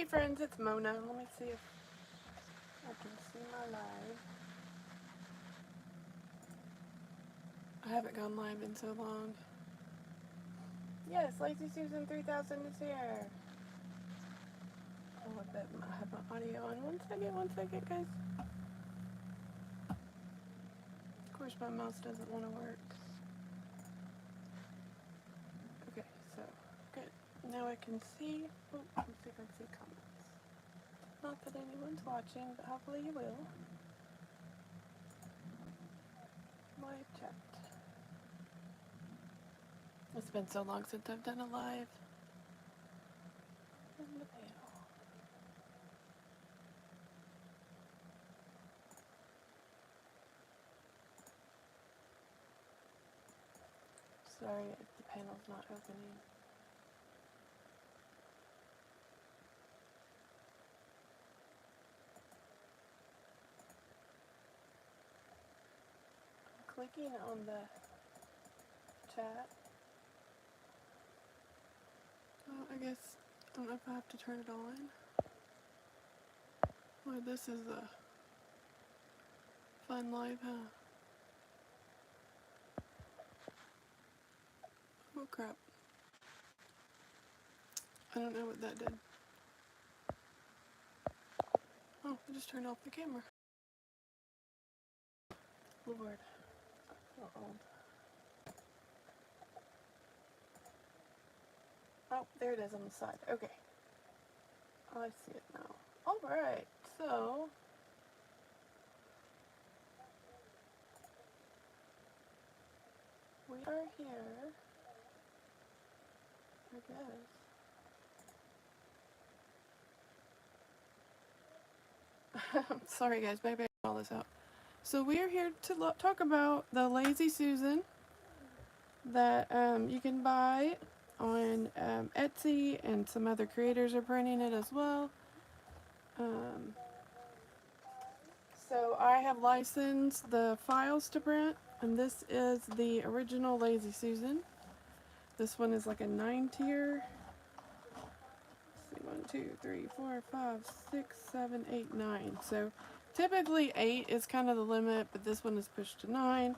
Hey friends, it's Mona. Let me see if I can see my live. I haven't gone live in so long. Yes, Lazy Susan 3000 is here. Oh, I bet I have my audio on. One second, guys. Of course, my mouse doesn't want to work. Okay, so good. Now I can see. Oh, let's see if I can see comments. Not that anyone's watching, but hopefully you will. Live chat. It's been so long since I've done a live. In the mail. Sorry if the panel's not opening. I'm clicking on the chat. Oh, I guess, I don't know if I have to turn it on. Boy, this is a fun live, huh? Oh crap. I don't know what that did. Oh, I just turned off the camera. Lord. Uh-oh. Oh, there it is on the side. Okay. I see it now. Alright, so we are here, I guess. Sorry guys, maybe I can all this out. So we are here to talk about the Lazy Susan that you can buy on Etsy, and some other creators are printing it as well. So I have licensed the files to print, and this is the original Lazy Susan. This one is like a 9-tier. Let's see, 1, 2, 3, 4, 5, 6, 7, 8, 9. So typically 8 is kind of the limit, but this one is pushed to 9.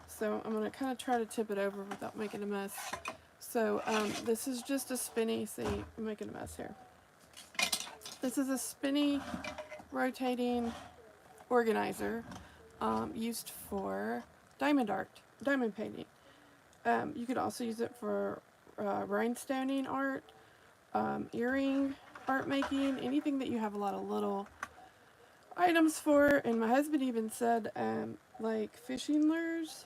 So I'm going to kind of try to tip it over without making a mess. So this is just a spinny, see, I'm making a mess here. This is a spinny rotating organizer used for diamond art, diamond painting. You could also use it for rhinestoning art, earring art making, anything that you have a lot of little items for. And my husband even said like fishing lures,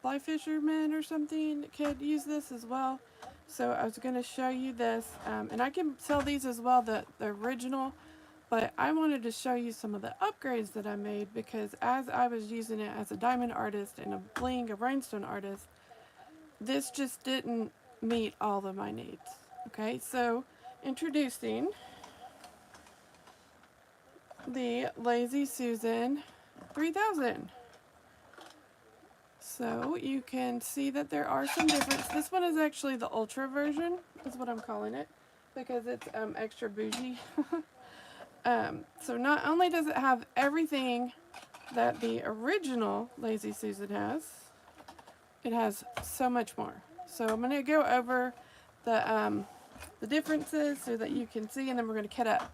fly fishermen or something could use this as well. So I was going to show you this, and I can sell these as well, the original, but I wanted to show you some of the upgrades that I made, because as I was using it as a diamond artist and a rhinestone artist, this just didn't meet all of my needs. Okay, so introducing the Lazy Susan 3000. So you can see that there are some differences. This one is actually the ultra version, is what I'm calling it, because it's extra bougie. So not only does it have everything that the original Lazy Susan has, it has so much more. So I'm going to go over the differences so that you can see, and then we're going to kit up.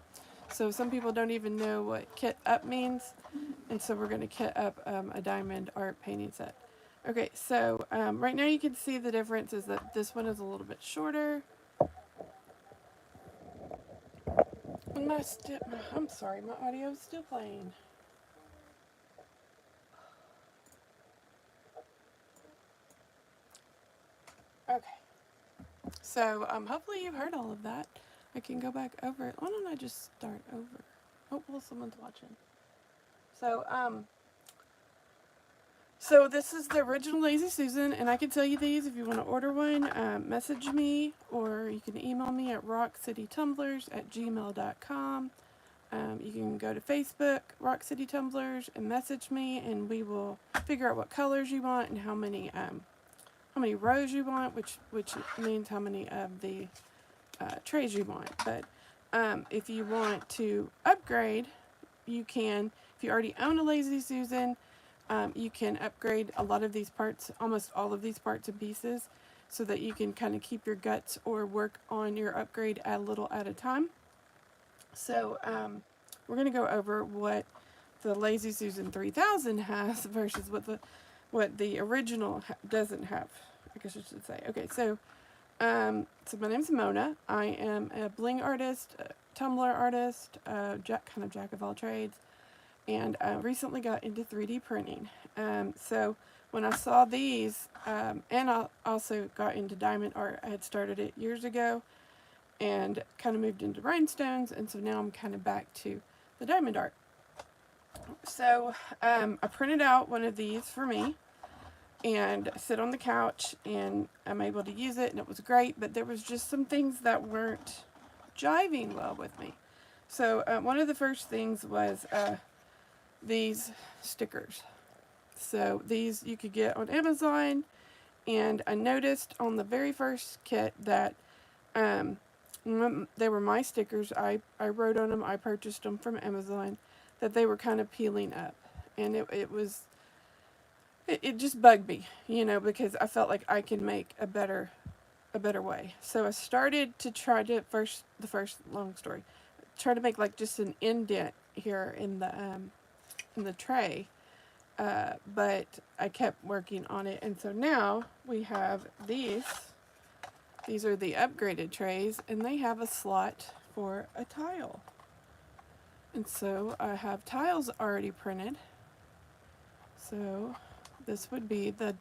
So some people don't even know what kit up means, and so we're going to kit up a diamond art painting set. Okay, so right now you can see the difference is that this one is a little bit shorter. And I'm sorry, my audio is still playing. Okay, so hopefully you've heard all of that. I can go back over it. Why don't I just start over? Oh, well, someone's watching. So this is the original Lazy Susan, and I can tell you these if you want to order one. Message me, or you can email me at rockcitytumblers@gmail.com. You can go to Facebook, Rock City Tumblers, and message me, and we will figure out what colors you want and how many rows you want, which means how many of the trays you want. But if you want to upgrade, you can. If you already own a Lazy Susan, you can upgrade a lot of these parts, almost all of these parts and pieces, so that you can kind of keep your guts or work on your upgrade a little at a time. So we're going to go over what the Lazy Susan 3000 has versus what the original doesn't have, I guess I should say. Okay, so my name's Mona. I am a bling artist, a Tumblr artist, kind of jack of all trades, and I recently got into 3D printing. So when I saw these, and I also got into diamond art. I had started it years ago and kind of moved into rhinestones, and so now I'm kind of back to the diamond art. So I printed out one of these for me and sit on the couch, and I'm able to use it, and it was great, but there was just some things that weren't jiving well with me. So one of the first things was these stickers. So these you could get on Amazon, and I noticed on the very first kit that they were my stickers. I wrote on them, I purchased them from Amazon, that they were kind of peeling up, and it just bugged me, you know, because I felt like I could make a better way. So I started to try to the first long story, try to make like just an indent here in the tray, but I kept working on it, and so now we have these. These are the upgraded trays, and they have a slot for a tile. And so I have tiles already printed. So this would be the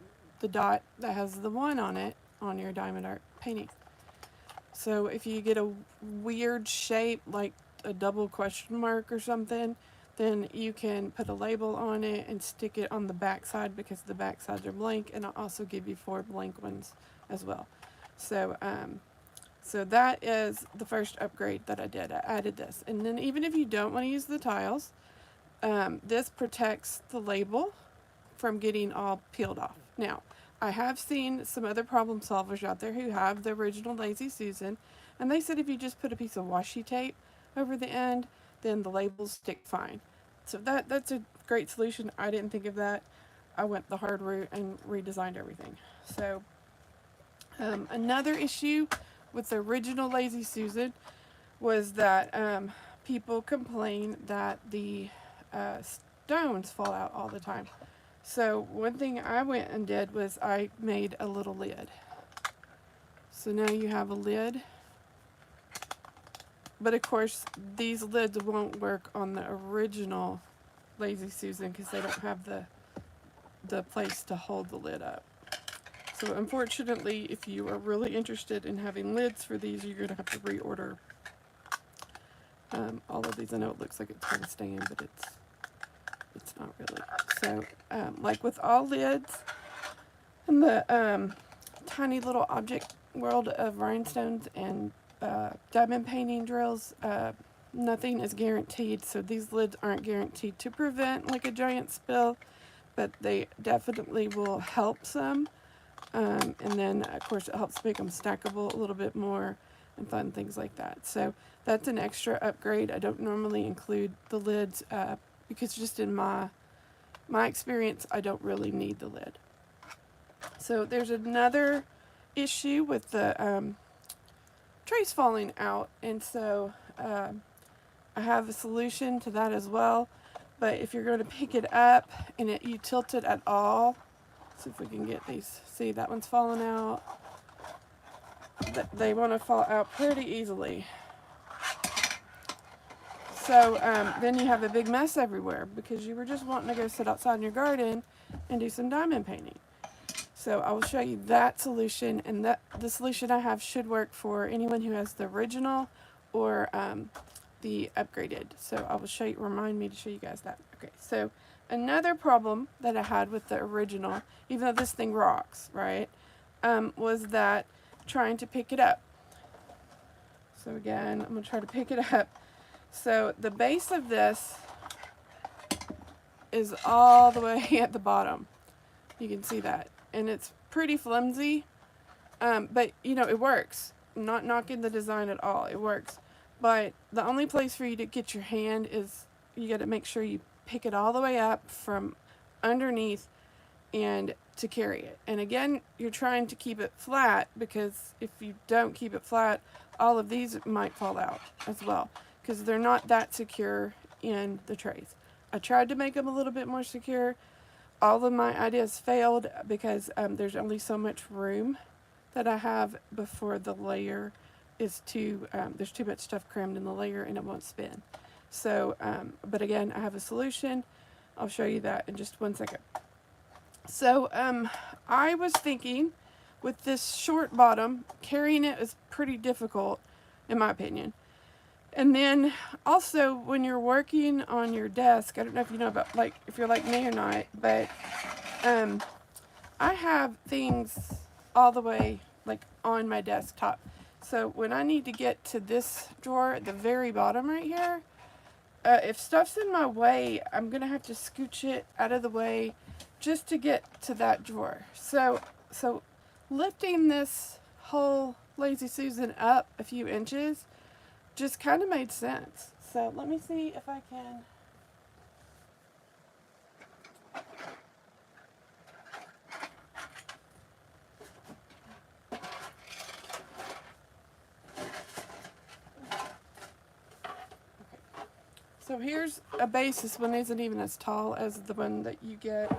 dot that has the 1 on it on your diamond art painting. So if you get a weird shape like a double question mark or something, then you can put a label on it and stick it on the back side, because the back sides are blank, and I'll also give you 4 blank ones as well. So so that is the first upgrade that I did. I added this, and then even if you don't want to use the tiles, this protects the label from getting all peeled off. Now, I have seen some other problem solvers out there who have the original Lazy Susan, and they said if you just put a piece of washi tape over the end, then the labels stick fine. So that's a great solution. I didn't think of that. I went the hard route and redesigned everything. So another issue with the original Lazy Susan was that people complain that the stones fall out all the time. So one thing I went and did was I made a little lid. So now you have a lid. But of course, these lids won't work on the original Lazy Susan because they don't have the place to hold the lid up. So unfortunately, if you are really interested in having lids for these, you're going to have to reorder all of these. I know it looks like it's going to stand, but it's not really. So like with all lids in the tiny little object world of rhinestones and diamond painting drills, nothing is guaranteed. So these lids aren't guaranteed to prevent like a giant spill, but they definitely will help some. And then of course it helps make them stackable a little bit more and fun things like that. So that's an extra upgrade. I don't normally include the lids because just in my experience, I don't really need the lid. So there's another issue with the trays falling out, and so I have a solution to that as well. But if you're going to pick it up and you tilt it at all, see if we can get these. See, that one's falling out. They want to fall out pretty easily. So then you have a big mess everywhere because you were just wanting to go sit outside in your garden and do some diamond painting. So I will show you that solution, and the solution I have should work for anyone who has the original or the upgraded. So I will show you, remind me to show you guys that. Okay, so another problem that I had with the original, even though this thing rocks, right, was that trying to pick it up. So again, I'm going to try to pick it up. So the base of this is all the way at the bottom. You can see that. And it's pretty flimsy, but you know, it works. I'm not knocking the design at all. It works. but the only place for you to get your hand is you got to make sure you pick it all the way up from underneath and to carry it. And again, you're trying to keep it flat, because if you don't keep it flat, all of these might fall out as well, because they're not that secure in the trays. I tried to make them a little bit more secure. All of my ideas failed because there's only so much room that I have before the layer is too, there's too much stuff crammed in the layer and it won't spin. So, but again, I have a solution. I'll show you that in just 1 second. So, I was thinking with this short bottom, carrying it is pretty difficult, in my opinion. And then also when you're working on your desk, I don't know if you know about, like, if you're like me or not, but I have things all the way like on my desktop. So when I need to get to this drawer at the very bottom right here, if stuff's in my way, I'm gonna have to scooch it out of the way just to get to that drawer. So lifting this whole Lazy Susan up a few inches just kind of made sense. So let me see if I can. So here's a base. This one isn't even as tall as the one that you get.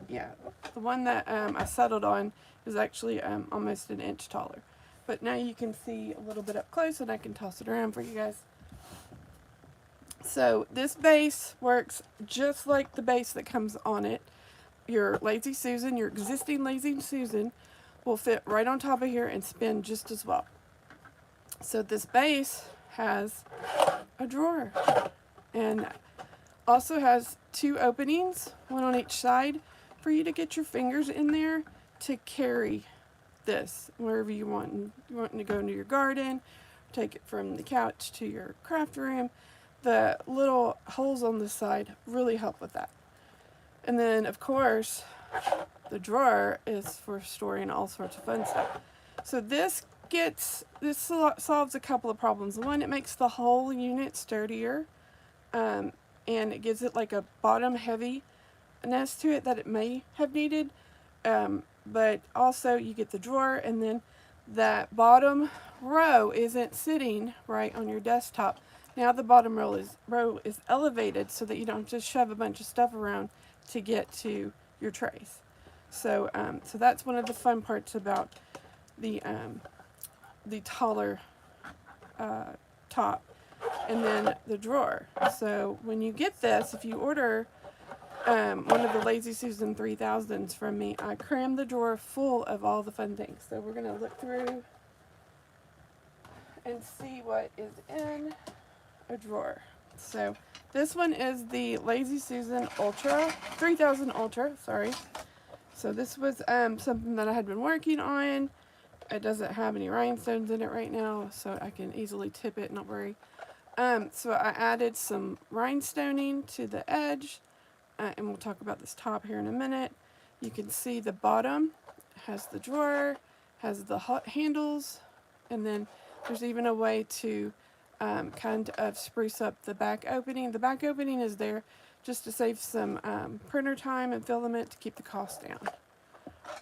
Yeah, the one that I settled on is actually almost an inch taller. But now you can see a little bit up close, and I can toss it around for you guys. So this base works just like the base that comes on it. Your Lazy Susan, your existing Lazy Susan, will fit right on top of here and spin just as well. So this base has a drawer and also has 2 openings, one on each side, for you to get your fingers in there to carry this wherever you want. You want to go into your garden, take it from the couch to your craft room. The little holes on the side really help with that. And then of course the drawer is for storing all sorts of fun stuff. So this solves a couple of problems. One, it makes the whole unit sturdier, and it gives it like a bottom heaviness to it that it may have needed. But also you get the drawer, and then that bottom row isn't sitting right on your desktop. Now the bottom row is elevated so that you don't just shove a bunch of stuff around to get to your trays. So so that's one of the fun parts about the taller top. And then the drawer. So when you get this, if you order one of the Lazy Susan 3000s from me, I cram the drawer full of all the fun things. So we're going to look through and see what is in a drawer. So this one is the Lazy Susan Ultra, 3000 Ultra, sorry. So this was something that I had been working on. It doesn't have any rhinestones in it right now, so I can easily tip it, not worry. So I added some rhinestoning to the edge, and we'll talk about this top here in a minute. You can see the bottom has the drawer, has the handles, and then there's even a way to kind of spruce up the back opening. The back opening is there just to save some printer time and filament to keep the cost down.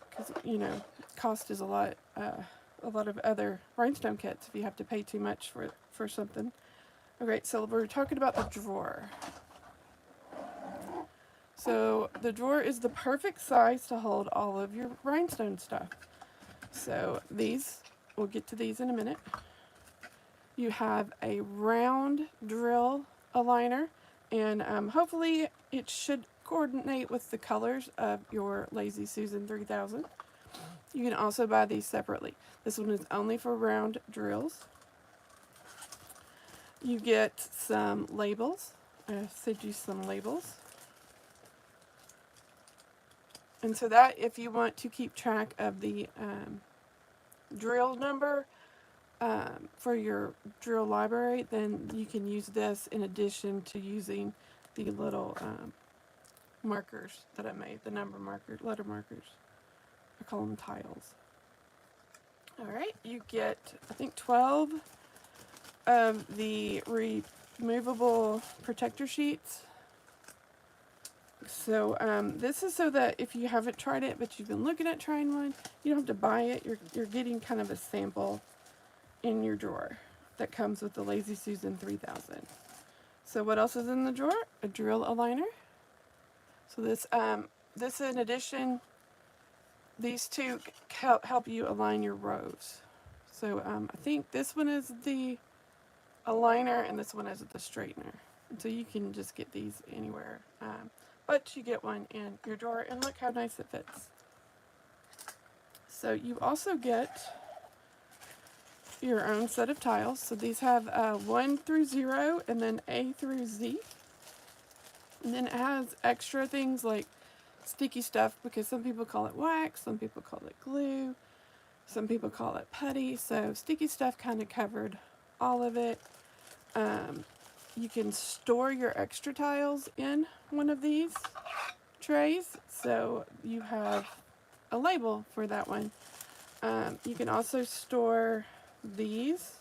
Because, you know, cost is a lot of other rhinestone kits if you have to pay too much for something. Okay, so we're talking about the drawer. So the drawer is the perfect size to hold all of your rhinestone stuff. So these, we'll get to these in a minute. You have a round drill aligner, and hopefully it should coordinate with the colors of your Lazy Susan 3000. You can also buy these separately. This one is only for round drills. You get some labels. I sent you some labels. And so that, if you want to keep track of the drill number for your drill library, then you can use this in addition to using the little markers that I made, the number markers, letter markers. I call them tiles. Alright, you get, I think, 12 of the removable protector sheets. So this is so that if you haven't tried it, but you've been looking at trying one, you don't have to buy it. You're getting kind of a sample in your drawer that comes with the Lazy Susan 3000. So what else is in the drawer? A drill aligner. So this in addition, these two help you align your rows. So I think this one is the aligner and this one is the straightener. And so you can just get these anywhere. But you get one in your drawer, and look how nice it fits. So you also get your own set of tiles. So these have 1 through 0 and then A through Z. And then it has extra things like sticky stuff, because some people call it wax, some people call it glue, some people call it putty. So sticky stuff kind of covered all of it. You can store your extra tiles in one of these trays, so you have a label for that one. You can also store these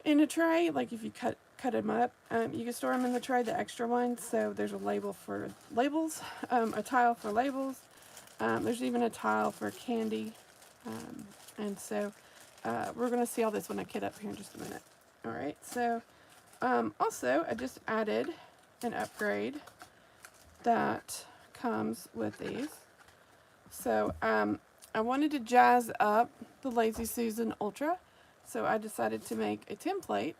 in a tray, like if you cut them up. You can store them in the tray, the extra ones, so there's a label for labels, a tile for labels. There's even a tile for candy. And so we're going to see all this when I get up here in just a minute. Alright, so also I just added an upgrade that comes with these. So I wanted to jazz up the Lazy Susan Ultra, so I decided to make a template,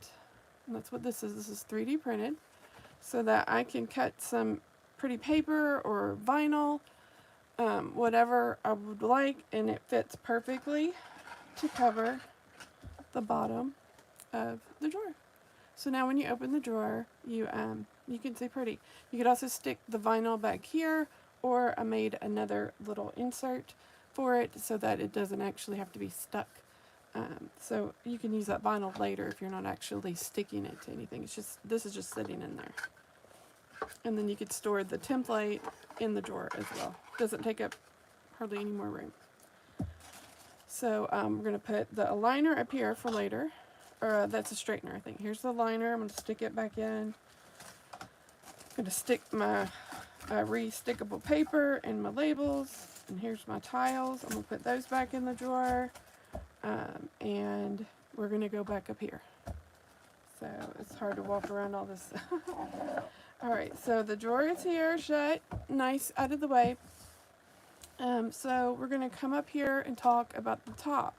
and that's what this is. This is 3D printed, so that I can cut some pretty paper or vinyl, whatever I would like, and it fits perfectly to cover the bottom of the drawer. So now when you open the drawer, you can see pretty. You could also stick the vinyl back here, or I made another little insert for it so that it doesn't actually have to be stuck. So you can use that vinyl later if you're not actually sticking it to anything. This is just sitting in there. And then you could store the template in the drawer as well. Doesn't take up hardly any more room. So we're going to put the aligner up here for later. Or that's a straightener, I think. Here's the liner. I'm going to stick it back in. I'm going to stick my re-stickable paper and my labels. And here's my tiles. I'm going to put those back in the drawer. And we're going to go back up here. So it's hard to walk around all this. Alright, so the drawer is here, shut, nice, out of the way. So we're going to come up here and talk about the top.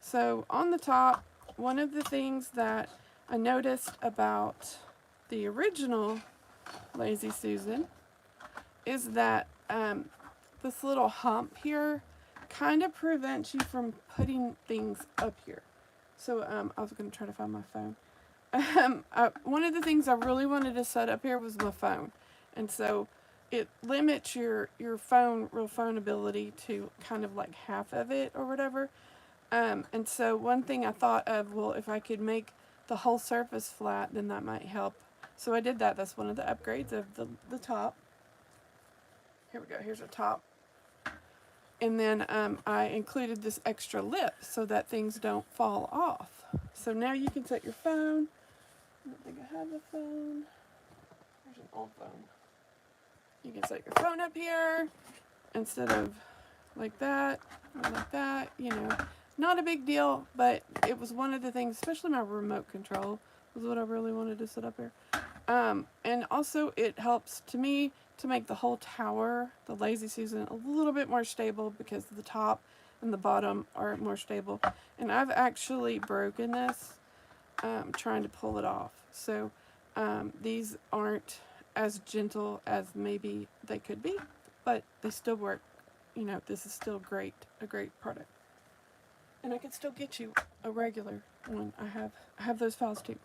So on the top, one of the things that I noticed about the original Lazy Susan is that this little hump here kind of prevents you from putting things up here. So I was going to try to find my phone. One of the things I really wanted to set up here was my phone. And so it limits your real phone ability to kind of like half of it or whatever. And so one thing I thought of, well, if I could make the whole surface flat, then that might help. So I did that. That's one of the upgrades of the top. Here we go. Here's a top. And then I included this extra lip so that things don't fall off. So now you can set your phone. I don't think I have a phone. There's an old phone. You can set your phone up here instead of like that or like that, you know. Not a big deal, but it was one of the things, especially my remote control, was what I really wanted to set up here. And also it helps to me to make the whole tower, the Lazy Susan, a little bit more stable because the top and the bottom are more stable. And I've actually broken this trying to pull it off. So these aren't as gentle as maybe they could be, but they still work. You know, this is still a great product. And I can still get you a regular one. I have those files too.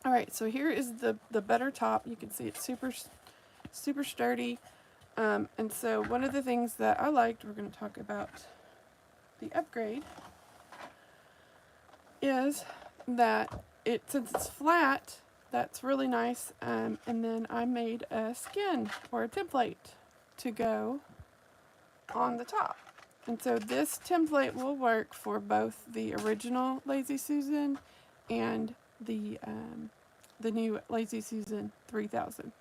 Alright, so here is the better top. You can see it's super sturdy. And so one of the things that I liked, we're going to talk about the upgrade, is that since it's flat, that's really nice. And then I made a skin or a template to go on the top. And so this template will work for both the original Lazy Susan and the new Lazy Susan 3000.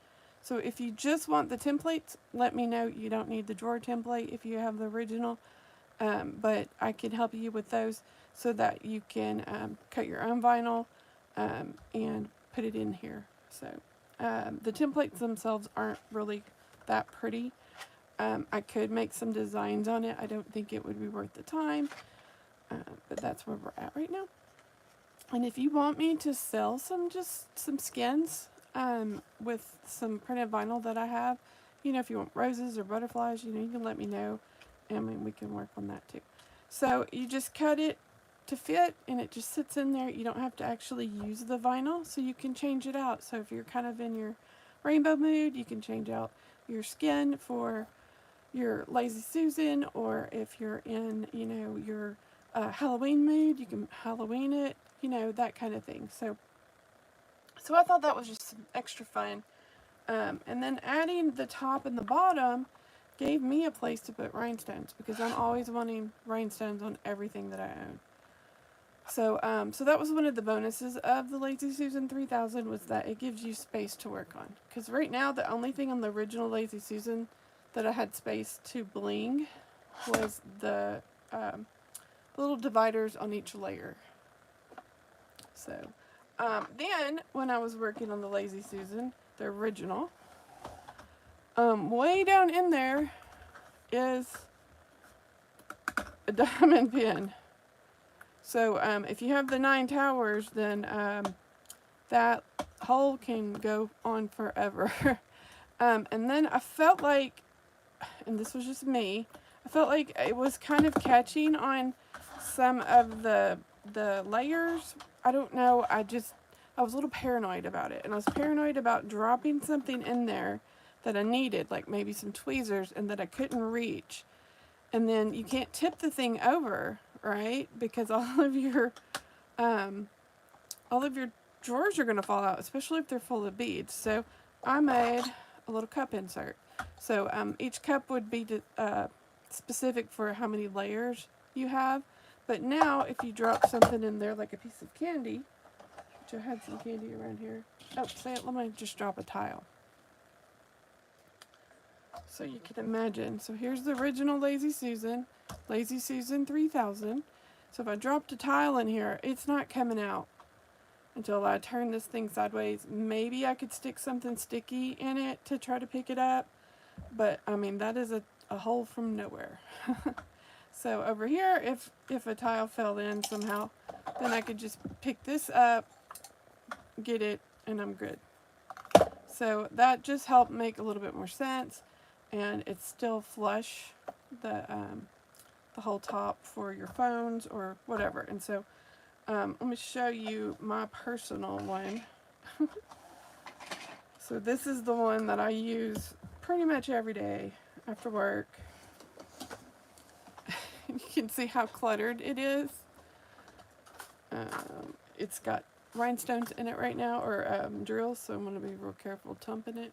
So if you just want the templates, let me know. You don't need the drawer template if you have the original, but I can help you with those so that you can cut your own vinyl and put it in here. So the templates themselves aren't really that pretty. I could make some designs on it. I don't think it would be worth the time, but that's where we're at right now. And if you want me to sell some skins with some printed vinyl that I have, you know, if you want roses or butterflies, you know, you can let me know, and we can work on that too. So you just cut it to fit, and it just sits in there. You don't have to actually use the vinyl, so you can change it out. So if you're kind of in your rainbow mood, you can change out your skin for your Lazy Susan, or if you're in, you know, your Halloween mood, you can Halloween it, you know, that kind of thing. So I thought that was just some extra fun. And then adding the top and the bottom gave me a place to put rhinestones, because I'm always wanting rhinestones on everything that I own. So so that was one of the bonuses of the Lazy Susan 3000, was that it gives you space to work on. Because right now the only thing on the original Lazy Susan that I had space to bling was the little dividers on each layer. So then when I was working on the Lazy Susan, the original, way down in there is a diamond pin. So if you have the 9 towers, then that hole can go on forever. And then I felt like, and this was just me, I felt like it was kind of catching on some of the layers. I don't know, I was a little paranoid about it. And I was paranoid about dropping something in there that I needed, like maybe some tweezers, and that I couldn't reach. And then you can't tip the thing over, right? Because all of your drawers are going to fall out, especially if they're full of beads. So I made a little cup insert. So each cup would be specific for how many layers you have. But now if you drop something in there, like a piece of candy, which I had some candy around here. Oh, let me just drop a tile. So you can imagine. So here's the original Lazy Susan 3000. So if I dropped a tile in here, it's not coming out until I turn this thing sideways. Maybe I could stick something sticky in it to try to pick it up, but I mean, that is a hole from nowhere. So over here, if a tile fell in somehow, then I could just pick this up, get it, and I'm good. So that just helped make a little bit more sense, and it's still flush, the whole top for your phones or whatever. And so let me show you my personal one. So this is the one that I use pretty much every day after work. You can see how cluttered it is. It's got rhinestones in it right now, or drills, so I'm going to be real careful tumping it.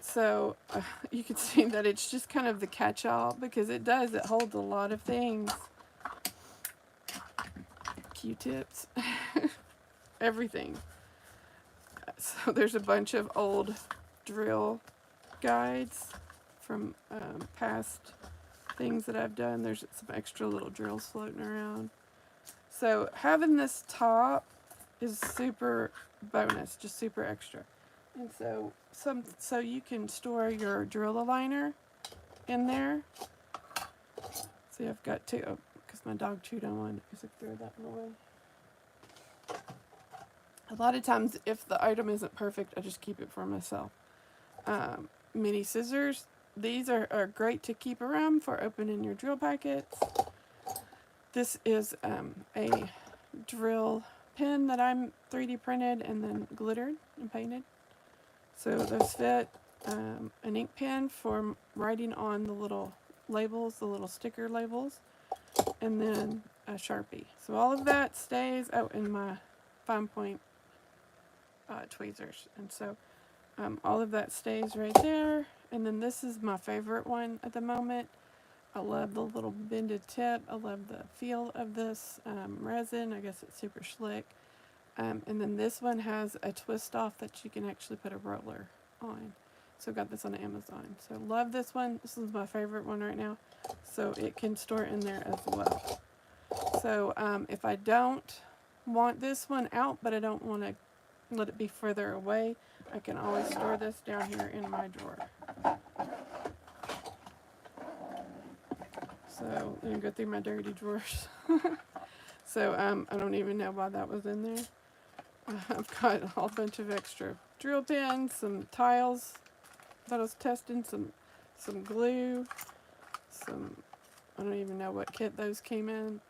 So you can see that it's just kind of the catch-all, because it holds a lot of things. Q-tips, everything. So there's a bunch of old drill guides from past things that I've done. There's some extra little drills floating around. So having this top is super bonus, just super extra. And so you can store your drill aligner in there. See, I've got two, because my dog chewed on one, because I threw that one away. A lot of times, if the item isn't perfect, I just keep it for myself. Mini scissors. These are great to keep around for opening your drill packets. This is a drill pen that I'm 3D printed and then glittered and painted. So those fit. An ink pen for writing on the little labels, the little sticker labels, and then a Sharpie. So all of that stays out in my fine point tweezers. And so all of that stays right there. And then this is my favorite one at the moment. I love the little bended tip. I love the feel of this resin. I guess it's super slick. And then this one has a twist off that you can actually put a roller on. So I got this on Amazon. So love this one. This is my favorite one right now. So it can store in there as well. So if I don't want this one out, but I don't want to let it be further away, I can always store this down here in my drawer. So let me go through my dirty drawers. So I don't even know why that was in there. I've got a whole bunch of extra drill pins, some tiles that I was testing, some glue, some, I don't even know what kit those came in,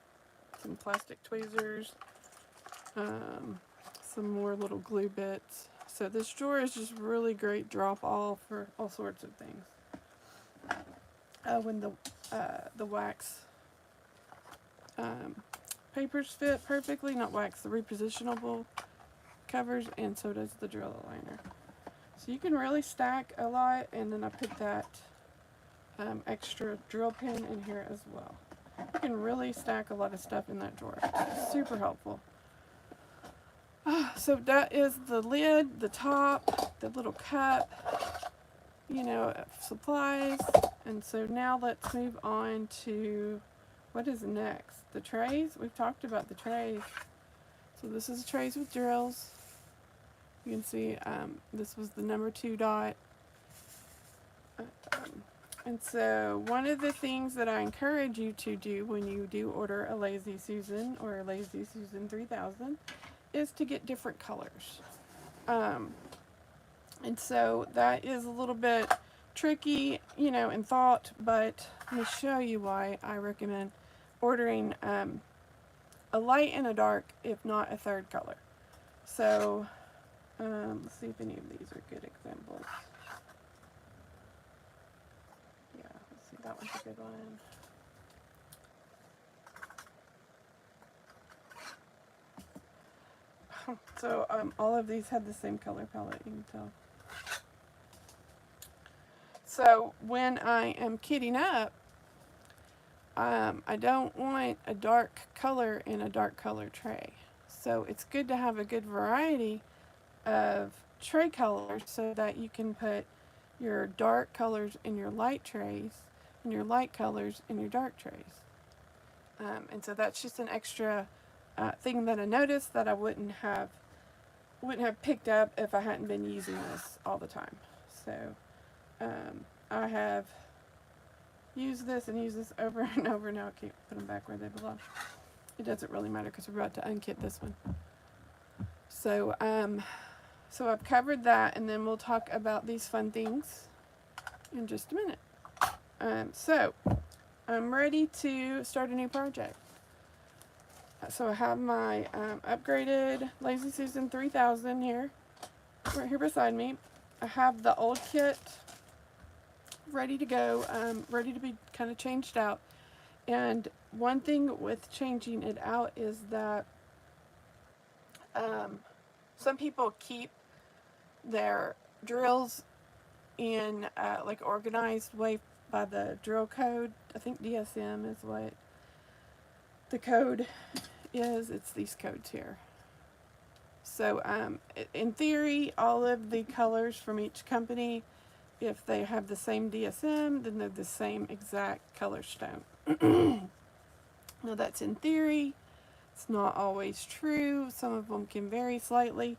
some plastic tweezers, some more little glue bits. So this drawer is just really great drop all for all sorts of things. When the wax papers fit perfectly, not wax, the repositionable covers, and so does the drill liner. So you can really stack a lot, and then I put that extra drill pin in here as well. You can really stack a lot of stuff in that drawer. It's super helpful. So that is the lid, the top, the little cup, you know, supplies. And so now let's move on to what is next. The trays. We've talked about the trays. So this is trays with drills. You can see this was the number 2 dot. And so one of the things that I encourage you to do when you do order a Lazy Susan or a Lazy Susan 3000 is to get different colors. And so that is a little bit tricky, you know, in thought, but let me show you why I recommend ordering a light and a dark, if not a third color. So let's see if any of these are good examples. Yeah, let's see, that one's a good one. So all of these had the same color palette, you can tell. So when I am kitting up, I don't want a dark color in a dark color tray. So it's good to have a good variety of tray colors so that you can put your dark colors in your light trays and your light colors in your dark trays. And so that's just an extra thing that I noticed that I wouldn't have picked up if I hadn't been using this all the time. So I have used this and used this over and over. Now I can't put them back where they belong. It doesn't really matter because we're about to unkit this one. So so I've covered that, and then we'll talk about these fun things in just a minute. So I'm ready to start a new project. So I have my upgraded Lazy Susan 3000 here, right here beside me. I have the old kit ready to go, ready to be kind of changed out. And one thing with changing it out is that some people keep their drills in like organized way by the drill code. I think DSM is what the code is. It's these codes here. So in theory, all of the colors from each company, if they have the same DSM, then they're the same exact color stone. Now that's in theory. It's not always true. Some of them can vary slightly.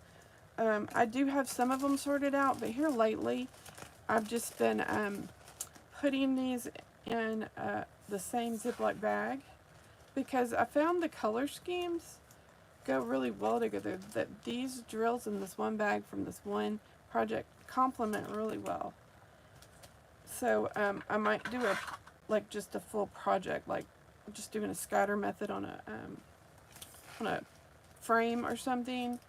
I do have some of them sorted out, but here lately, I've just been putting these in the same Ziploc bag because I found the color schemes go really well together. That these drills in this one bag from this one project complement really well. So I might do just a full project, like just doing a scatter method on a frame or something.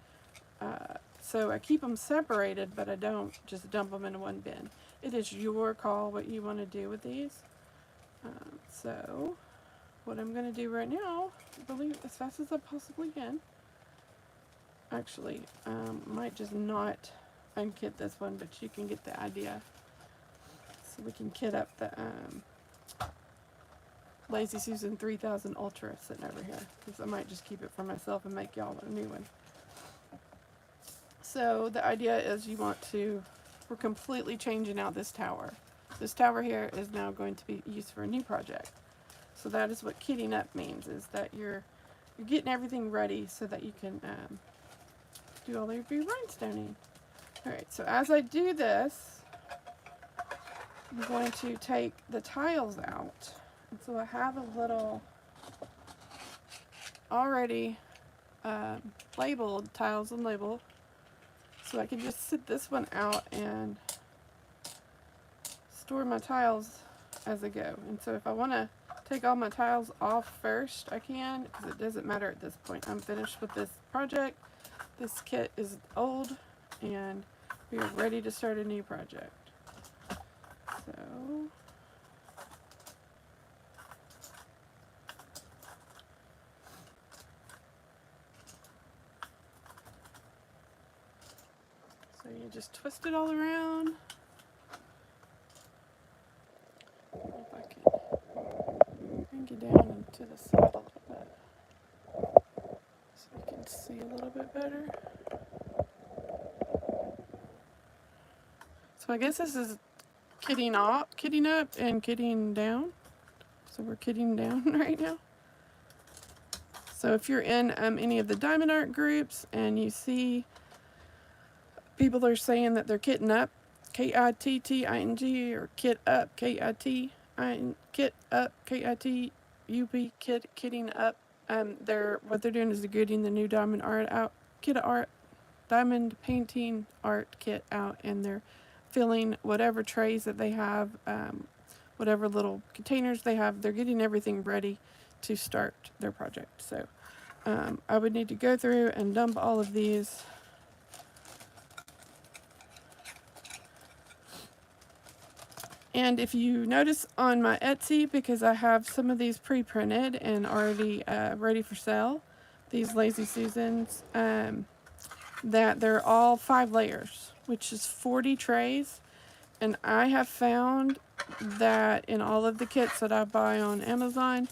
So I keep them separated, but I don't just dump them into one bin. It is your call what you want to do with these. So what I'm going to do right now, I believe as fast as I possibly can. Actually, might just not unkit this one, but you can get the idea. So we can kit up the Lazy Susan 3000 Ultra sitting over here, because I might just keep it for myself and make y'all a new one. So the idea is we're completely changing out this tower. This tower here is now going to be used for a new project. So that is what kitting up means, is that you're getting everything ready so that you can do all of your rhinestoning. Alright, so as I do this, I'm going to take the tiles out. And so I have a little already labeled, tiles and label. So I can just sit this one out and store my tiles as I go. And so if I want to take all my tiles off first, I can, because it doesn't matter at this point. I'm finished with this project. This kit is old, and we are ready to start a new project. So you just twist it all around. If I can bring you down into the side a little bit so you can see a little bit better. So I guess this is kitting up and kitting down. So we're kitting down right now. So if you're in any of the diamond art groups and you see people are saying that they're kitting up, K-I-T-T-I-N-G, or kit up, K-I-T-I-N, kit up, K-I-T-U-P, kitting up. What they're doing is they're getting the new diamond art out, diamond painting art kit out, and they're filling whatever trays that they have, whatever little containers they have. They're getting everything ready to start their project. So I would need to go through and dump all of these. And if you notice on my Etsy, because I have some of these pre-printed and already ready for sale, these Lazy Susans, that they're all 5 layers, which is 40 trays. And I have found that in all of the kits that I buy on Amazon,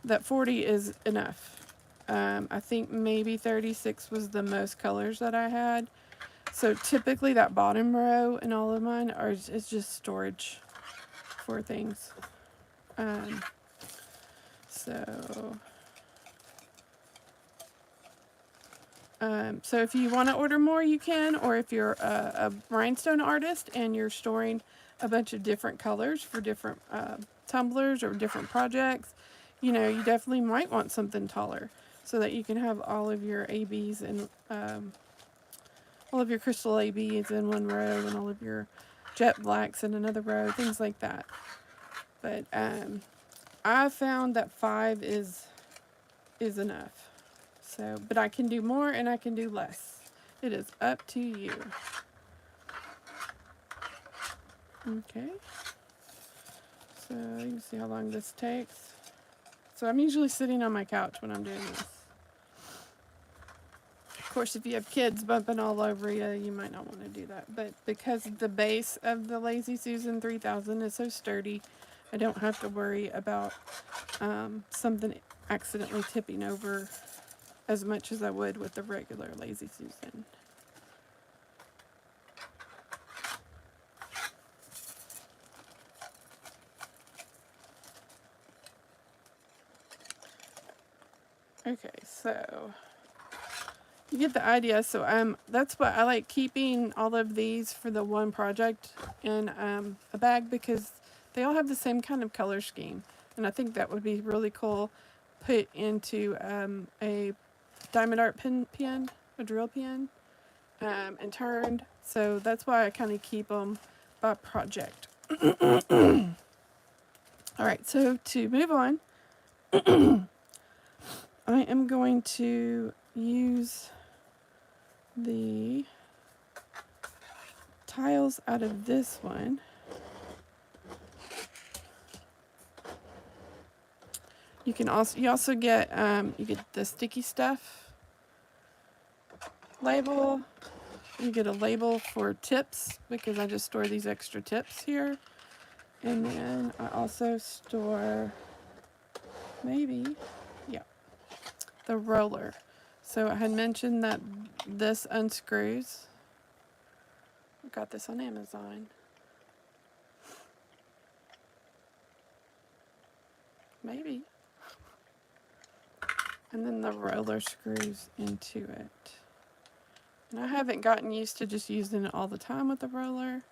that 40 is enough. I think maybe 36 was the most colors that I had. So typically that bottom row in all of mine is just storage for things. So if you want to order more, you can, or if you're a rhinestone artist and you're storing a bunch of different colors for different tumblers or different projects, you know, you definitely might want something taller so that you can have all of your ABs and all of your crystal ABs in one row and all of your jet blacks in another row, things like that. But I found that 5 is enough. So, but I can do more and I can do less. It is up to you. Okay. So you can see how long this takes. So I'm usually sitting on my couch when I'm doing this. Of course, if you have kids bumping all over you, you might not want to do that. But because the base of the Lazy Susan 3000 is so sturdy, I don't have to worry about something accidentally tipping over as much as I would with the regular Lazy Susan. Okay, so you get the idea. So that's why I like keeping all of these for the one project in a bag, because they all have the same kind of color scheme, and I think that would be really cool put into a diamond art pen, a drill pen, and turned. So that's why I kind of keep them by project. All right, so to move on, I am going to use the tiles out of this one. You also get you get the sticky stuff label. You get a label for tips, because I just store these extra tips here. And then I also store maybe, yeah, the roller. So I had mentioned that this unscrews. I got this on Amazon. Maybe. And then the roller screws into it. And I haven't gotten used to just using it all the time with the roller.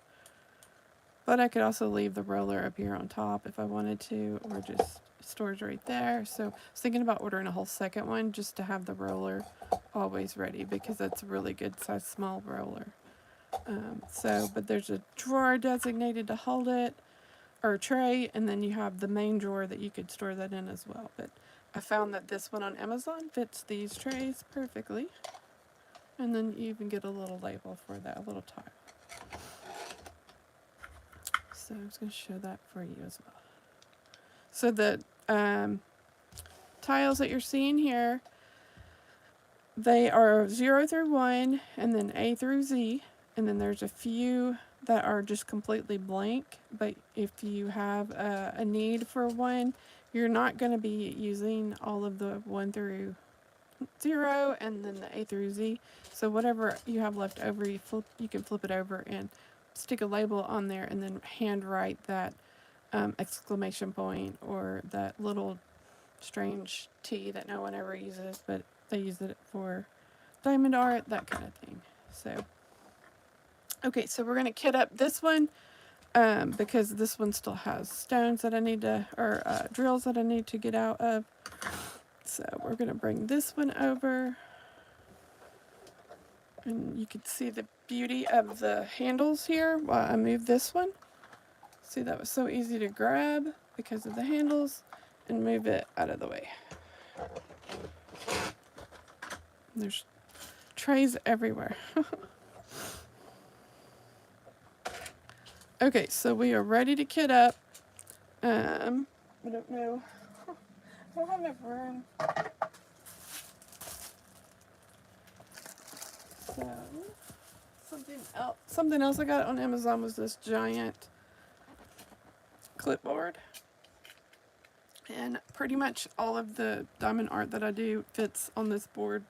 But I could also leave the roller up here on top if I wanted to, or just storage right there. So I was thinking about ordering a whole second one just to have the roller always ready, because that's a really good size small roller. But there's a drawer designated to hold it, or a tray, and then you have the main drawer that you could store that in as well. But I found that this one on Amazon fits these trays perfectly. And then you even get a little label for that, a little tile. So I'm just going to show that for you as well. So the tiles that you're seeing here, they are 0 through 1, and then A through Z, and then there's a few that are just completely blank. But if you have a need for one, you're not going to be using all of the 1 through 0 and then the A through Z. So whatever you have left over, you can flip it over and stick a label on there, and then handwrite that exclamation point or that little strange T that no one ever uses, but they use it for diamond art, that kind of thing. So, okay, so we're going to kit up this one because this one still has stones that I need to, or drills that I need to get out of. So we're going to bring this one over. And you can see the beauty of the handles here while I move this one. See, that was so easy to grab because of the handles, and move it out of the way. There's trays everywhere. Okay, so we are ready to kit up. I don't know. I don't have enough room. So something else I got on Amazon was this giant clipboard. And pretty much all of the diamond art that I do fits on this board.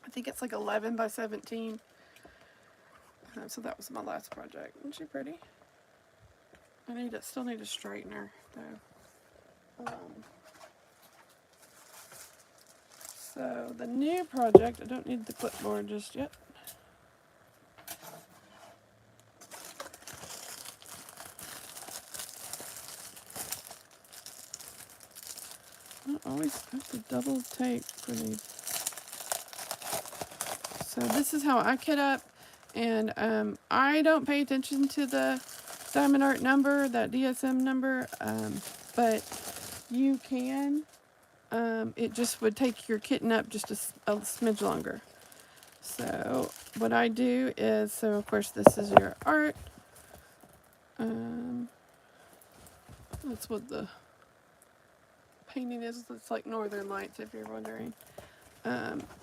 I think it's like 11 by 17. So that was my last project. Isn't she pretty? I still need a straightener though. So the new project, I don't need the clipboard just yet. I always have to double tape for these. So this is how I kit up, and I don't pay attention to the diamond art number, that DSM number, but you can. It just would take your kitting up just a smidge longer. So what I do is, so of course this is your art. That's what the painting is. It's like Northern Lights, if you're wondering.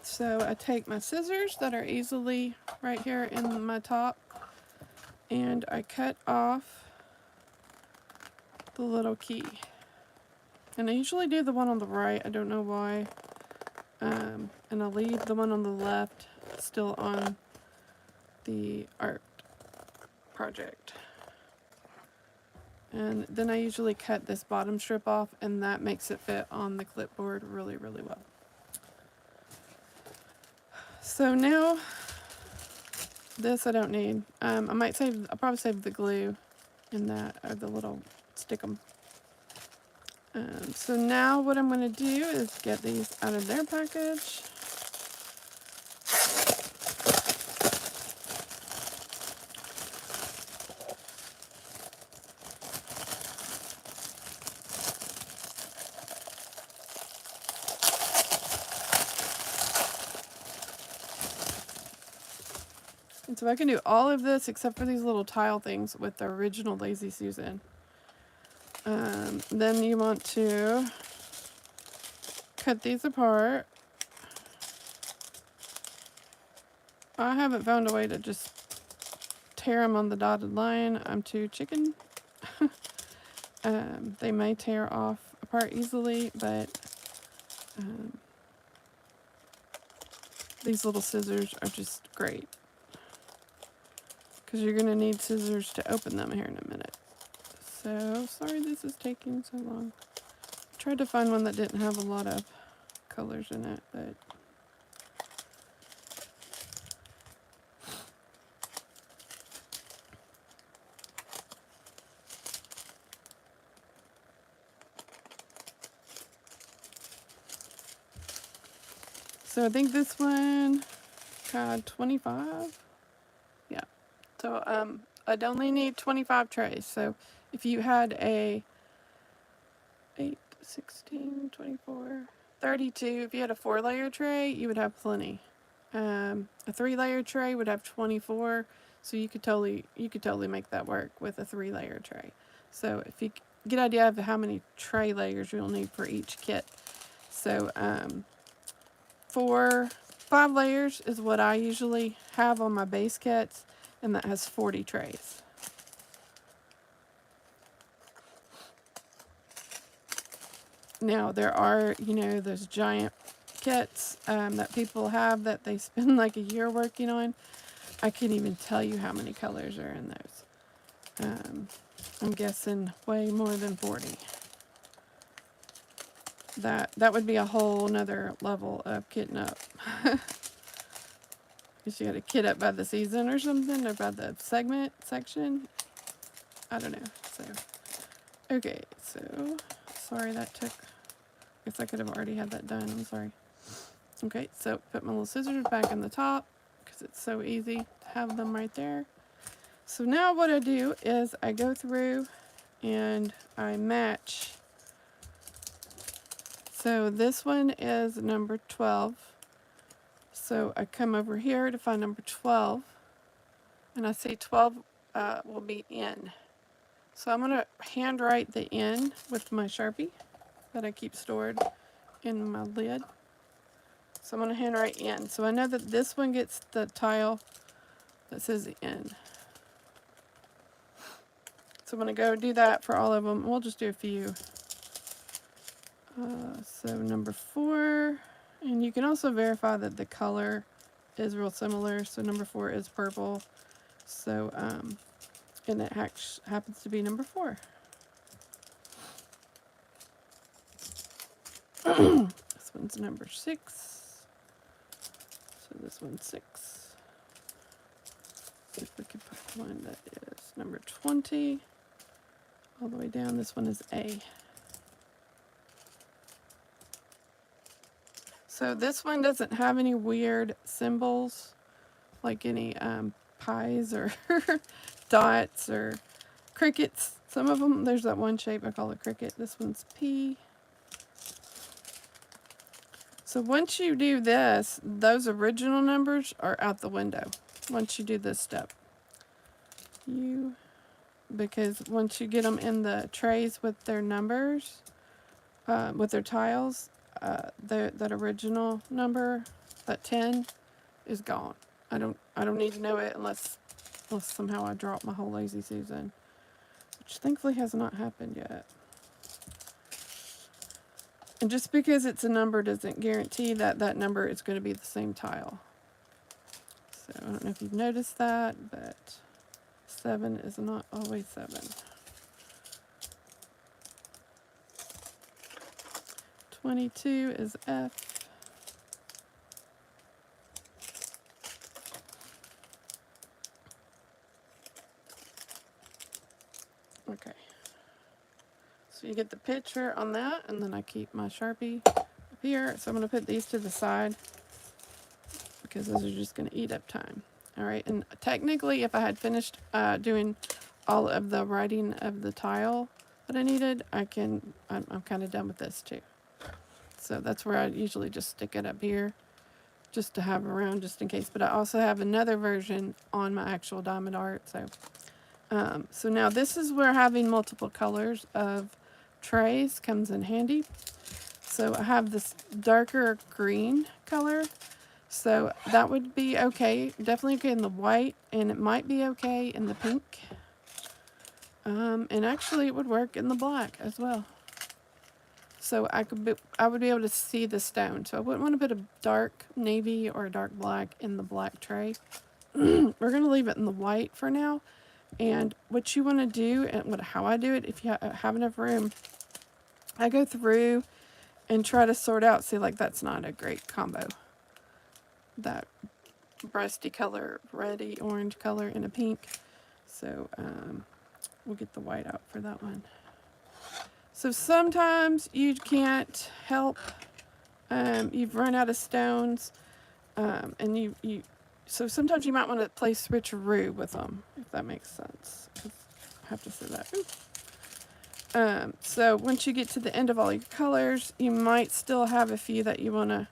So I take my scissors that are easily right here in my top, and I cut off the little key. And I usually do the one on the right, I don't know why. And I leave the one on the left still on the art project. And then I usually cut this bottom strip off, and that makes it fit on the clipboard really, really well. So now, this I don't need. I'll probably save the glue in that, or the little stickum. So now what I'm going to do is get these out of their package. And so I can do all of this except for these little tile things with the original Lazy Susan. Then you want to cut these apart. I haven't found a way to just tear them on the dotted line. I'm too chicken. They may tear off a apart easily, but these little scissors are just great. Because you're going to need scissors to open them here in a minute. So, sorry this is taking so long. I tried to find one that didn't have a lot of colors in it, but... So I think this one had 25. Yeah. So I'd only need 25 trays. So if you had a 8, 16, 24, 32, if you had a 4-layer tray, you would have plenty. A 3-layer tray would have 24. So you could totally make that work with a 3-layer tray. So if you get an idea of how many tray layers you'll need for each kit. So 5 layers is what I usually have on my base kits, and that has 40 trays. Now there are, those giant kits that people have that they spend like a year working on. I can't even tell you how many colors are in those. I'm guessing way more than 40. That would be a whole nother level of kitting up. Guess you got to kit up by the season or something, or by the section. I don't know. So, okay. So, sorry that took. Guess I could have already had that done. I'm sorry. Okay. So put my little scissors back in the top because it's so easy to have them right there. So now what I do is I go through and I match. So this one is number 12. So I come over here to find number 12. And I see 12 will be in. So I'm going to handwrite the in with my Sharpie that I keep stored in my lid. So I'm going to handwrite in. So I know that this one gets the tile that says in. So I'm going to go do that for all of them. We'll just do a few. So number 4, and you can also verify that the color is real similar. So number 4 is purple. So, and it happens to be number 4. This one's number 6. So this one's 6. See if we can put one that is number 20. All the way down, this one is A. So this one doesn't have any weird symbols, like any pies or dots or crickets. Some of them, there's that one shape I call a cricket. This one's P. So once you do this, those original numbers are out the window. Once you do this step, because once you get them in the trays with their numbers, with their tiles, that original number, that 10, is gone. I don't need to know it unless somehow I drop my whole Lazy Susan, which thankfully has not happened yet. And just because it's a number doesn't guarantee that that number is going to be the same tile. So I don't know if you've noticed that, but 7 is not always 7. 22 is F. Okay. So you get the picture on that, and then I keep my Sharpie up here. So I'm going to put these to the side because those are just going to eat up time. All right, and technically if I had finished doing all of the writing of the tile that I needed, I'm kind of done with this too. So that's where I usually just stick it up here just to have around just in case. But I also have another version on my actual diamond art. So now this is where having multiple colors of trays comes in handy. So I have this darker green color. So that would be okay. Definitely okay in the white, and it might be okay in the pink. And actually it would work in the black as well. so I would be able to see the stone. So I wouldn't want to put a dark navy or a dark black in the black tray. We're going to leave it in the white for now. And what you want to do, and how I do it, if you have enough room, I go through and try to sort out. See, like, that's not a great combo. That rusty color, reddy orange color, and a pink. So we'll get the white out for that one. So sometimes you can't help. You've run out of stones, and so sometimes you might want to play switcheroo with them, if that makes sense. I have to say that. So once you get to the end of all your colors, you might still have a few that you want to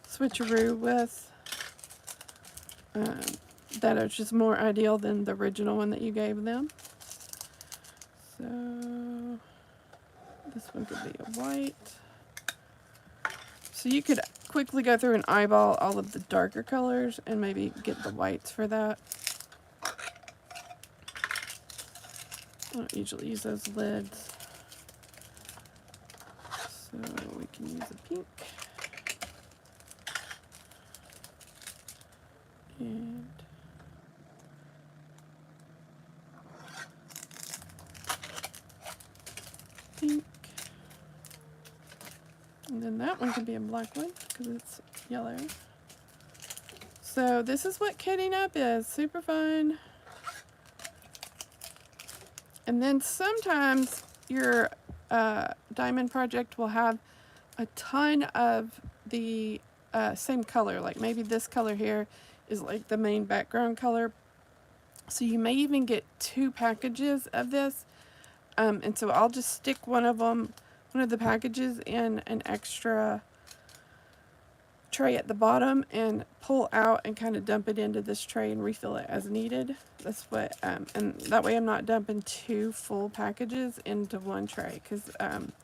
switcheroo with, that are just more ideal than the original one that you gave them. So this one could be a white. So you could quickly go through and eyeball all of the darker colors and maybe get the whites for that. I don't usually use those lids. So we can use a pink. And pink. And then that one could be a black one because it's yellow. So this is what kitting up is. Super fun. And then sometimes your diamond project will have a ton of the same color. Like maybe this color here is like the main background color. So you may even get 2 packages of this. And so I'll just stick one of the packages in an extra tray at the bottom and pull out and kind of dump it into this tray and refill it as needed. That's what, and that way I'm not dumping 2 full packages into one tray, because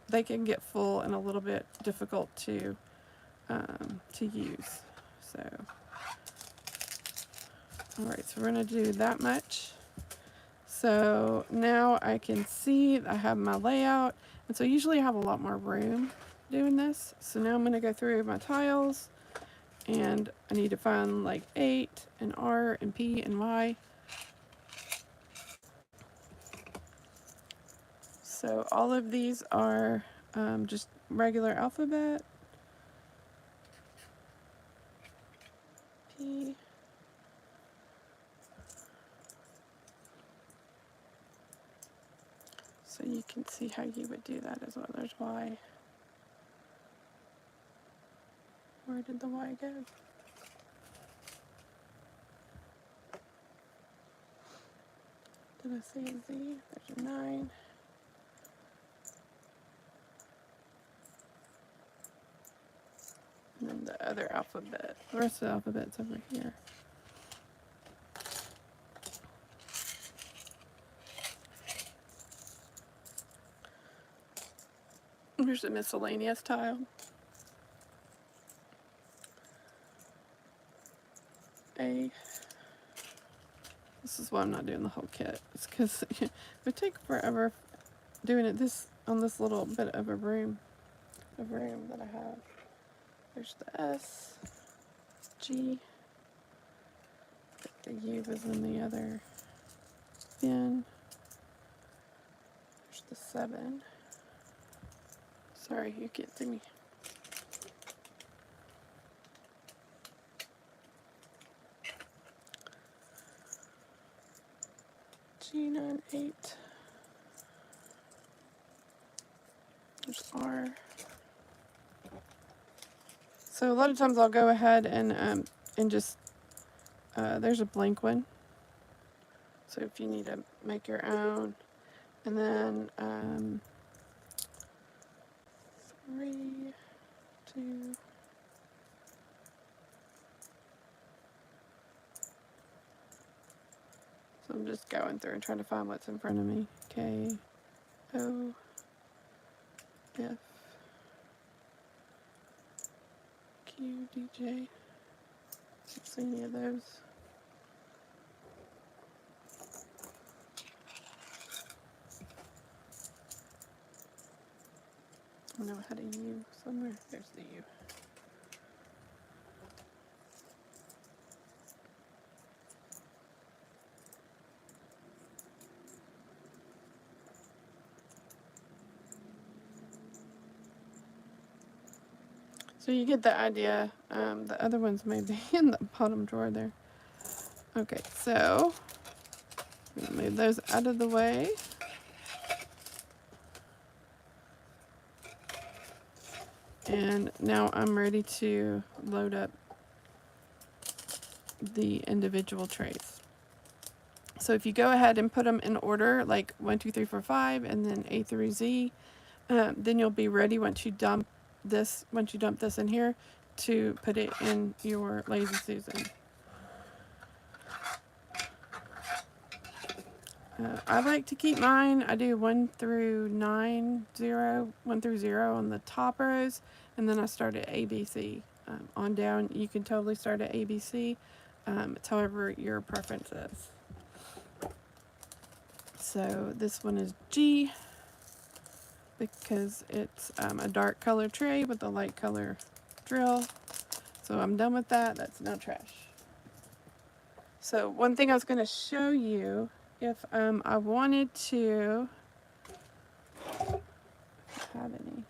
they can get full and a little bit difficult to use. So, all right, so we're gonna do that much. So now I can see I have my layout, and so usually I have a lot more room doing this. So now I'm gonna go through my tiles, and I need to find like 8 and R and P and Y. So all of these are just regular alphabet. P. So you can see how you would do that as well. There's Y. Where did the Y go? Did I say a Z? There's a 9. And then the other alphabet. The rest of the alphabet's over here. Here's a miscellaneous tile. A. This is why I'm not doing the whole kit. It's because it would take forever doing it on this little bit of a room that I have. There's the S, G. The U was in the other bin. There's the 7. Sorry, you can't see me. G9, 8. There's R. So a lot of times I'll go ahead and just, there's a blank one. So if you need to make your own, and then 3, 2. So I'm just going through and trying to find what's in front of me. K, O, F, Q, D, J. Can't see any of those. I know I had a U somewhere. There's the U. So you get the idea. The other ones may be in the bottom drawer there. Okay, so I'm gonna move those out of the way. And now I'm ready to load up the individual trays. So if you go ahead and put them in order, like 1, 2, 3, 4, 5, and then A through Z, then you'll be ready once you dump this in here to put it in your Lazy Susan. I like to keep mine. I do 1 through 9, 1 through 0 on the top rows, and then I start at ABC. On down, you can totally start at ABC. It's however your preference is. So this one is G because it's a dark color tray with a light color drill. So I'm done with that. That's now trash. So one thing I was going to show you, if I wanted to have any.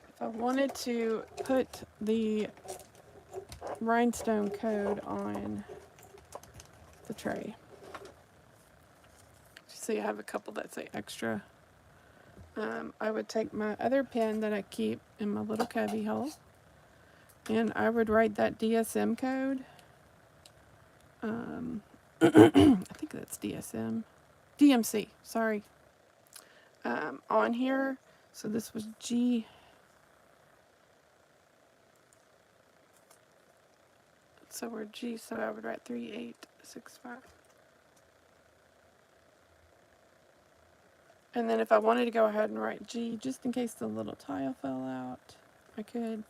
If I wanted to put the rhinestone code on the tray. So you have a couple that say extra. I would take my other pen that I keep in my little cubby hole, and I would write that DSM code. I think that's DMC, sorry. On here. So this was G. So we're G, so I would write 3865. And then if I wanted to go ahead and write G, just in case the little tile fell out, I could.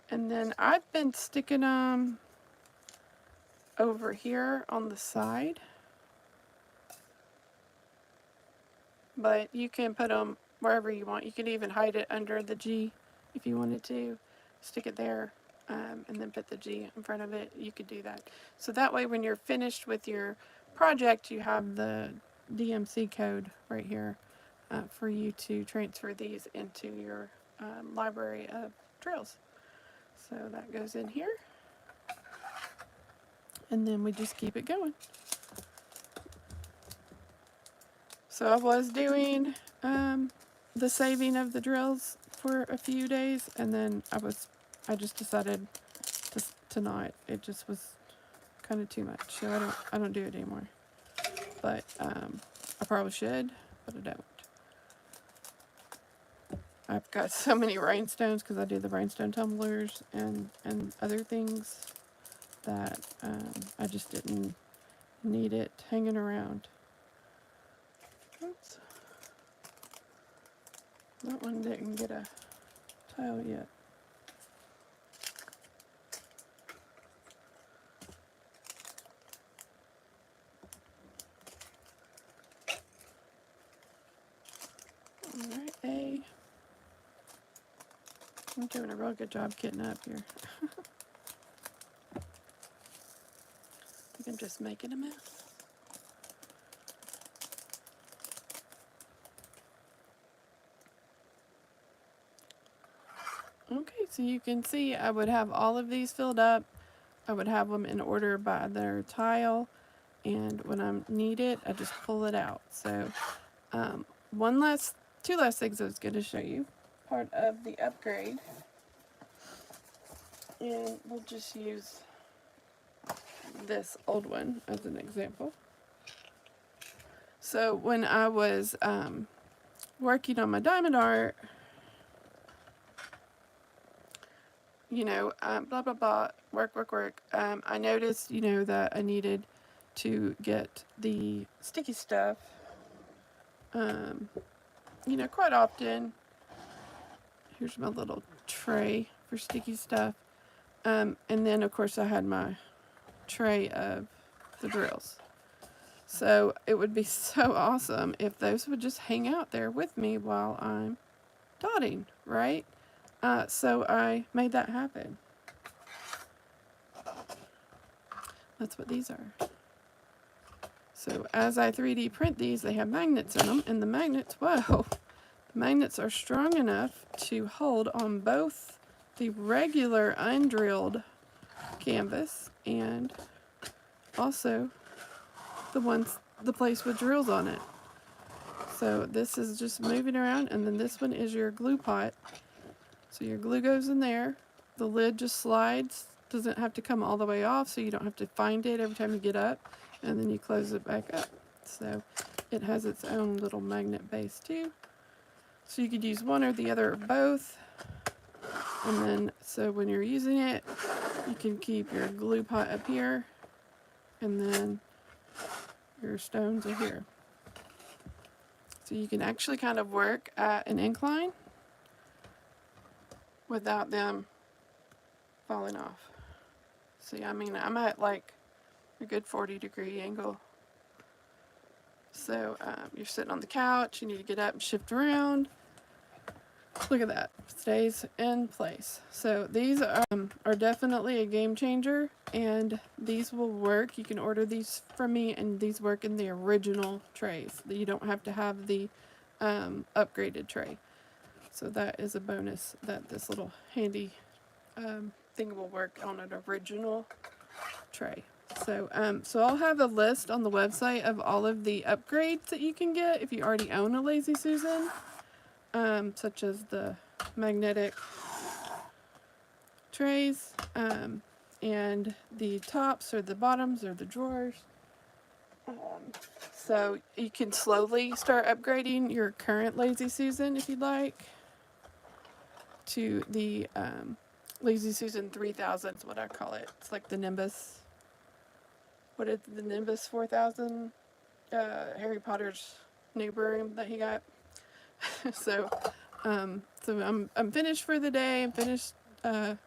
And then I've been sticking them over here on the side. But you can put them wherever you want. You can even hide it under the G if you wanted to. Stick it there and then put the G in front of it. You could do that. So that way when you're finished with your project, you have the DMC code right here for you to transfer these into your library of drills. So that goes in here. And then we just keep it going. So I was doing the saving of the drills for a few days, and then I just decided to not. It just was kind of too much, so I don't do it anymore. But I probably should, but I don't. I've got so many rhinestones because I do the rhinestone tumblers and other things that I just didn't need it hanging around. Oops. That one didn't get a tile yet. Alright, A. I'm doing a real good job getting up here. I think I'm just making a mess. Okay, so you can see I would have all of these filled up. I would have them in order by their tile, and when I need it, I just pull it out. So two last things I was going to show you. Part of the upgrade, and we'll just use this old one as an example. So when I was working on my diamond art, you know, blah, blah, blah, work. I noticed, you know, that I needed to get the sticky stuff, you know, quite often. Here's my little tray for sticky stuff. And then, of course, I had my tray of the drills. So it would be so awesome if those would just hang out there with me while I'm dotting, right? So I made that happen. That's what these are. So as I 3D print these, they have magnets in them, and the magnets, whoa, the magnets are strong enough to hold on both the regular undrilled canvas and also the place with drills on it. So this is just moving around, and then this one is your glue pot. So your glue goes in there, the lid just slides, doesn't have to come all the way off, so you don't have to find it every time you get up, and then you close it back up. So it has its own little magnet base too. So you could use one or the other or both. And then, so when you're using it, you can keep your glue pot up here, and then your stones are here. So you can actually kind of work at an incline without them falling off. See, I mean, I'm at like a good 40-degree angle. So you're sitting on the couch, you need to get up and shift around. Look at that, stays in place. So these are definitely a game changer, and these will work. You can order these from me, and these work in the original trays. You don't have to have the upgraded tray. So that is a bonus, that this little handy thing will work on an original tray. So I'll have a list on the website of all of the upgrades that you can get if you already own a Lazy Susan, such as the magnetic trays, and the tops or the bottoms or the drawers. So you can slowly start upgrading your current Lazy Susan if you'd like to the Lazy Susan 3000 is what I call it. It's like the Nimbus. What is the Nimbus 4000? Harry Potter's new broom that he got. So I'm finished for the day. I'm finished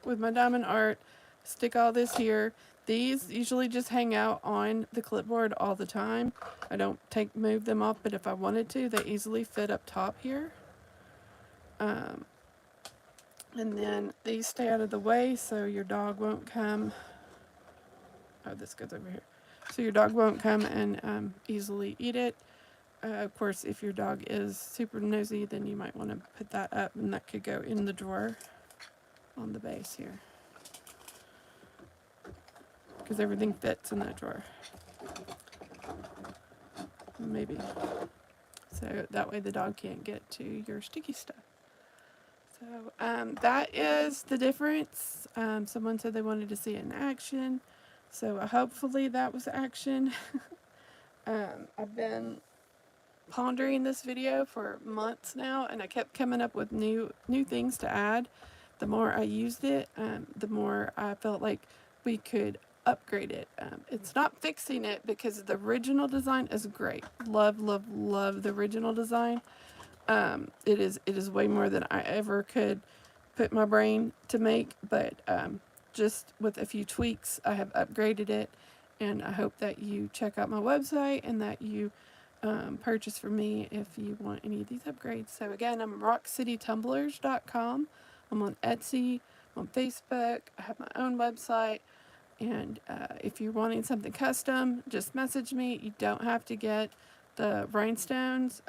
with my diamond art. Stick all this here. These usually just hang out on the clipboard all the time. I don't move them off, but if I wanted to, they easily fit up top here. And then these stay out of the way so your dog won't come. Oh, this goes over here. So your dog won't come and easily eat it. Of course, if your dog is super nosy, then you might want to put that up, and that could go in the drawer on the base here, because everything fits in that drawer. Maybe. So that way the dog can't get to your sticky stuff. So that is the difference. Someone said they wanted to see it in action. So hopefully that was action. I've been pondering this video for months now, and I kept coming up with new things to add. The more I used it, the more I felt like we could upgrade it. It's not fixing it, because the original design is great. Love the original design. It is way more than I ever could put my brain to make, but just with a few tweaks, I have upgraded it, and I hope that you check out my website and that you purchase from me if you want any of these upgrades. So again, I'm rockcitytumblers.com. I'm on Etsy, I'm on Facebook, I have my own website, and if you're wanting something custom, just message me. You don't have to get the rhinestones.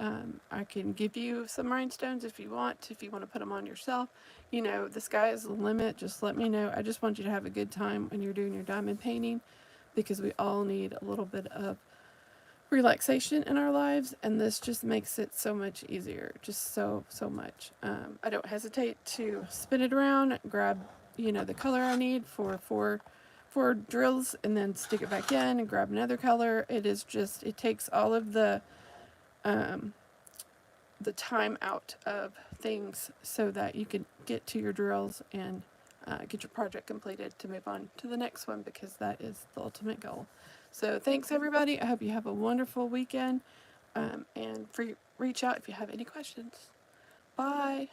I can give you some rhinestones if you want to put them on yourself. You know, the sky is the limit. Just let me know. I just want you to have a good time when you're doing your diamond painting, because we all need a little bit of relaxation in our lives, and this just makes it so much easier. Just so much. I don't hesitate to spin it around, grab, you know, the color I need for four drills, and then stick it back in and grab another color. It takes all of the time out of things so that you can get to your drills and get your project completed to move on to the next one, because that is the ultimate goal. So thanks everybody. I hope you have a wonderful weekend, and reach out if you have any questions. Bye.